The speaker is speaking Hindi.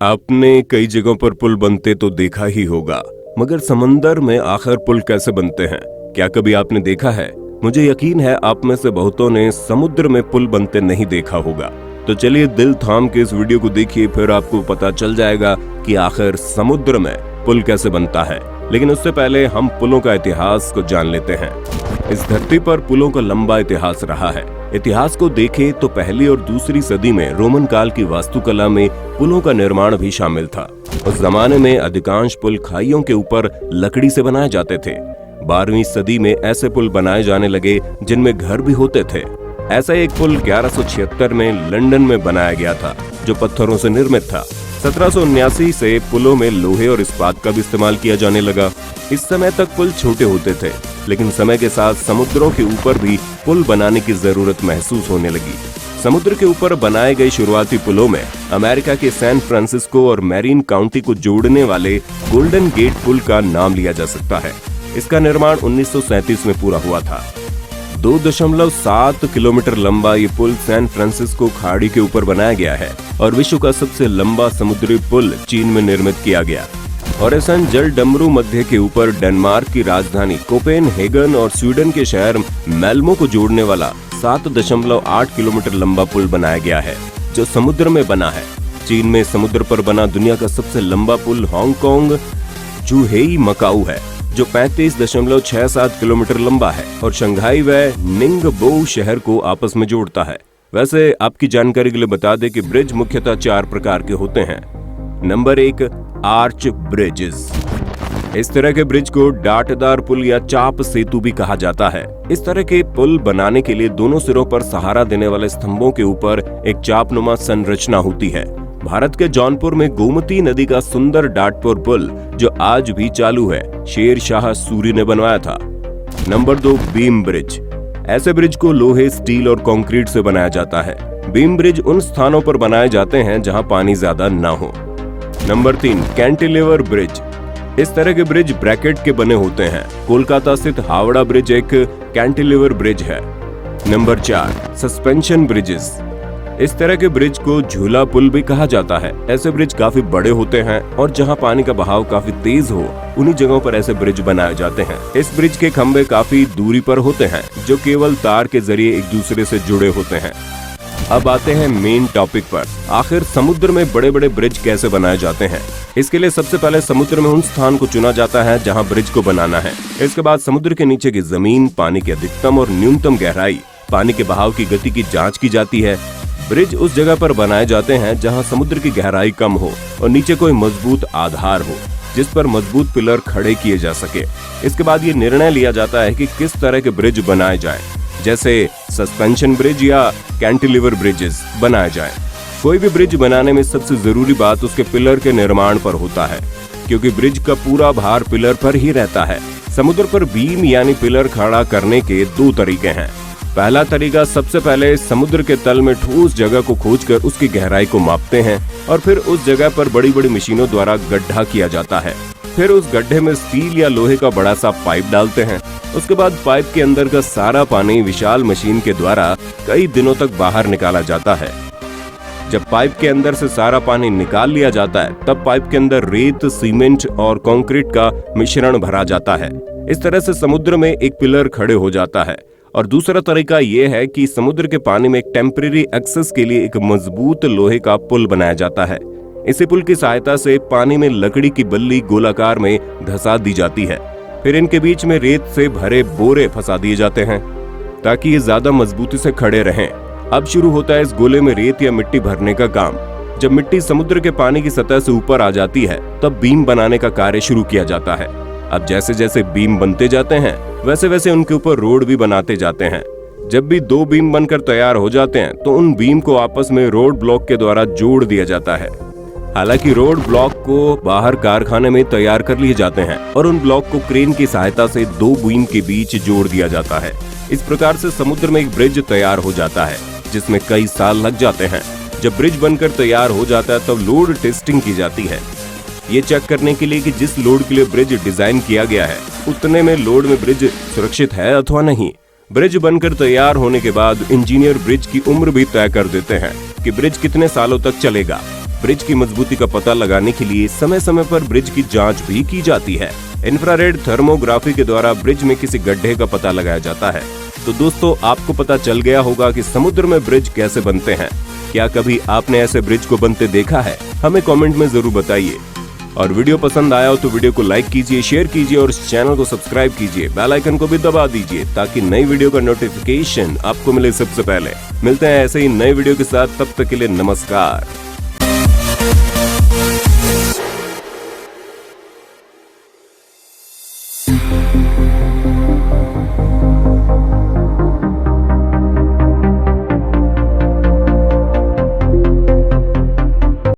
आपने कई जगहों पर पुल बनते तो देखा ही होगा, मगर समंदर में आखिर पुल कैसे बनते हैं, क्या कभी आपने देखा है? मुझे यकीन है आप में से बहुतों ने समुद्र में पुल बनते नहीं देखा होगा। तो चलिए दिल थाम के इस वीडियो को देखिए, फिर आपको पता चल जाएगा कि आखिर समुद्र में पुल कैसे बनता है। लेकिन उससे पहले हम पुलों का इतिहास को जान लेते हैं। इस धरती पर पुलों का लंबा इतिहास रहा है। इतिहास को देखें तो पहली और दूसरी सदी में रोमन काल की वास्तुकला में पुलों का निर्माण भी शामिल था। उस जमाने में अधिकांश पुल खाइयों के ऊपर लकड़ी से बनाए जाते थे। 12वीं सदी में ऐसे पुल बनाए जाने लगे जिनमें घर भी होते थे। ऐसा एक पुल 1176 में लंदन में बनाया गया था, जो पत्थरों से निर्मित था। 1779 से पुलों में लोहे और इस्पात का भी इस्तेमाल किया जाने लगा। इस समय तक पुल छोटे होते थे, लेकिन समय के साथ समुद्रों के ऊपर भी पुल बनाने की जरूरत महसूस होने लगी। समुद्र के ऊपर बनाए गए शुरुआती पुलों में अमेरिका के सैन फ्रांसिस्को और मैरीन काउंटी को जोड़ने वाले गोल्डन गेट पुल का नाम लिया जा सकता है। इसका निर्माण 1937 में पूरा हुआ था। 2.7 किलोमीटर लंबा ये पुल सैन फ्रांसिस्को खाड़ी के ऊपर बनाया गया है और विश्व का सबसे लंबा समुद्री पुल चीन में निर्मित किया गया। हॉरिसन जल डमरू मध्य के ऊपर डेनमार्क की राजधानी कोपेनहेगन और स्वीडन के शहर मेल्मो को जोड़ने वाला 7.8 किलोमीटर लंबा पुल बनाया गया है, जो समुद्र में बना है। चीन में समुद्र पर बना दुनिया का सबसे लंबा पुल हांगकांग जुहेई मकाऊ है, जो 35.67 किलोमीटर लंबा है और शंघाई व निंगबो शहर को आपस में जोड़ता है। वैसे आपकी जानकारी के लिए बता दें कि ब्रिज मुख्यतः 4 प्रकार के होते हैं। Number 1, arch bridges. इस तरह के ब्रिज को डाटदार पुल या चाप सेतु भी कहा जाता है। इस तरह के पुल बनाने के लिए दोनों सिरों पर सहारा देने वाले स्तंभों के ऊपर एक चापनुमा संरचना होती है। भारत के जौनपुर में गोमती नदी का सुंदर डाटपुर पुल, जो आज भी चालू है, शेर शाह सूरी ने बनवाया था। Number 2, beam bridge. ऐसे ब्रिज को लोहे, स्टील और कंक्रीट से बनाया जाता है। बीम ब्रिज उन स्थानों पर बनाए जाते हैं जहां पानी ज्यादा न हो। Number 3, cantilever bridge. इस तरह के ब्रिज ब्रैकेट के बने होते हैं। कोलकाता स्थित हावड़ा ब्रिज एक कैंटिलीवर ब्रिज है। Number 4, suspension bridges. इस तरह के ब्रिज को झूला पुल भी कहा जाता है। ऐसे ब्रिज काफी बड़े होते हैं और जहां पानी का बहाव काफी तेज हो, उन्हीं जगहों पर ऐसे ब्रिज बनाए जाते हैं। इस ब्रिज के खंभे काफी दूरी पर होते हैं, जो केवल तार के जरिए एक दूसरे से जुड़े होते हैं। अब आते हैं मेन टॉपिक पर। आखिर समुद्र में बड़े बड़े ब्रिज कैसे बनाए जाते हैं? इसके लिए सबसे पहले समुद्र में उन स्थान को चुना जाता है जहां ब्रिज को बनाना है। इसके बाद समुद्र के नीचे की जमीन, पानी की अधिकतम और न्यूनतम गहराई, पानी के बहाव की गति की जांच की जाती है। ब्रिज उस जगह पर बनाए जाते हैं जहां समुद्र की गहराई कम हो और नीचे कोई मजबूत आधार हो, जिस पर मजबूत पिलर खड़े किए जा सके। इसके बाद ये निर्णय लिया जाता है कि किस तरह के ब्रिज बनाए जाएं, जैसे सस्पेंशन ब्रिज या कैंटिलीवर ब्रिजेस बनाए जाएं। कोई भी ब्रिज बनाने में सबसे जरूरी बात उसके पिलर के निर्माण पर होता है, क्योंकि ब्रिज का पूरा भार पिलर पर ही रहता है। समुद्र पर बीम यानी पिलर खड़ा करने के 2 तरीके हैं। पहला तरीका, सबसे पहले समुद्र के तल में ठोस जगह को खोजकर उसकी गहराई को मापते हैं और फिर उस जगह पर बड़ी बड़ी मशीनों द्वारा गड्ढा किया जाता है। फिर उस गड्ढे में स्टील या लोहे का बड़ा सा पाइप डालते हैं। उसके बाद पाइप के अंदर का सारा पानी विशाल मशीन के द्वारा कई दिनों तक बाहर निकाला जाता है। जब पाइप के अंदर से सारा पानी निकाल लिया जाता है, तब पाइप के अंदर रेत, सीमेंट और कंक्रीट का मिश्रण भरा जाता है। इस तरह से समुद्र में एक पिलर खड़े हो जाता है। और दूसरा तरीका ये है कि समुद्र के पानी में एक टेम्परेरी एक्सेस के लिए एक मजबूत लोहे का पुल बनाया जाता है। इसी पुल की सहायता से पानी में लकड़ी की बल्ली गोलाकार में धंसा दी जाती है। फिर इनके बीच में रेत से भरे बोरे फंसा दिए जाते हैं ताकि ये ज्यादा मजबूती से खड़े रहें। अब शुरू होता है इस गोले में रेत या मिट्टी भरने का काम। जब मिट्टी समुद्र के पानी की सतह से ऊपर आ जाती है, तब बीम बनाने का कार्य शुरू किया जाता है। अब जैसे जैसे बीम बनते जाते हैं, वैसे वैसे उनके ऊपर रोड भी बनाते जाते हैं। जब भी 2 बीम बनकर तैयार हो जाते हैं, तो उन बीम को आपस में रोड ब्लॉक के द्वारा जोड़ दिया जाता है। हालांकि रोड ब्लॉक को बाहर कारखाने में तैयार कर लिए जाते हैं और उन ब्लॉक को क्रेन की सहायता से 2 बीम के बीच जोड़ दिया जाता है। इस प्रकार से समुद्र में एक ब्रिज तैयार हो जाता है, जिसमें कई साल लग जाते हैं। जब ब्रिज बनकर तैयार हो जाता है, तब लोड टेस्टिंग की जाती है। ये चेक करने के लिए कि जिस लोड के लिए ब्रिज डिजाइन किया गया है, उतने में लोड में ब्रिज सुरक्षित है अथवा नहीं। ब्रिज बनकर तैयार होने के बाद इंजीनियर ब्रिज की उम्र भी तय कर देते हैं कि ब्रिज कितने सालों तक चलेगा। ब्रिज की मजबूती का पता लगाने के लिए समय समय पर ब्रिज की जांच भी की जाती है। इंफ्रारेड थर्मोग्राफी के द्वारा ब्रिज में किसी गड्ढे का पता लगाया जाता है। तो दोस्तों, आपको पता चल गया होगा कि समुद्र में ब्रिज कैसे बनते हैं। क्या कभी आपने ऐसे ब्रिज को बनते देखा है? हमें कमेंट में जरूर बताइए। और वीडियो पसंद आया हो तो वीडियो को लाइक कीजिए, शेयर कीजिए और इस चैनल को सब्सक्राइब कीजिए। बेल आइकन को भी दबा दीजिए ताकि नई वीडियो का नोटिफिकेशन आपको मिले सबसे पहले। मिलते हैं ऐसे ही नए वीडियो के साथ, तब तक के लिए नमस्कार।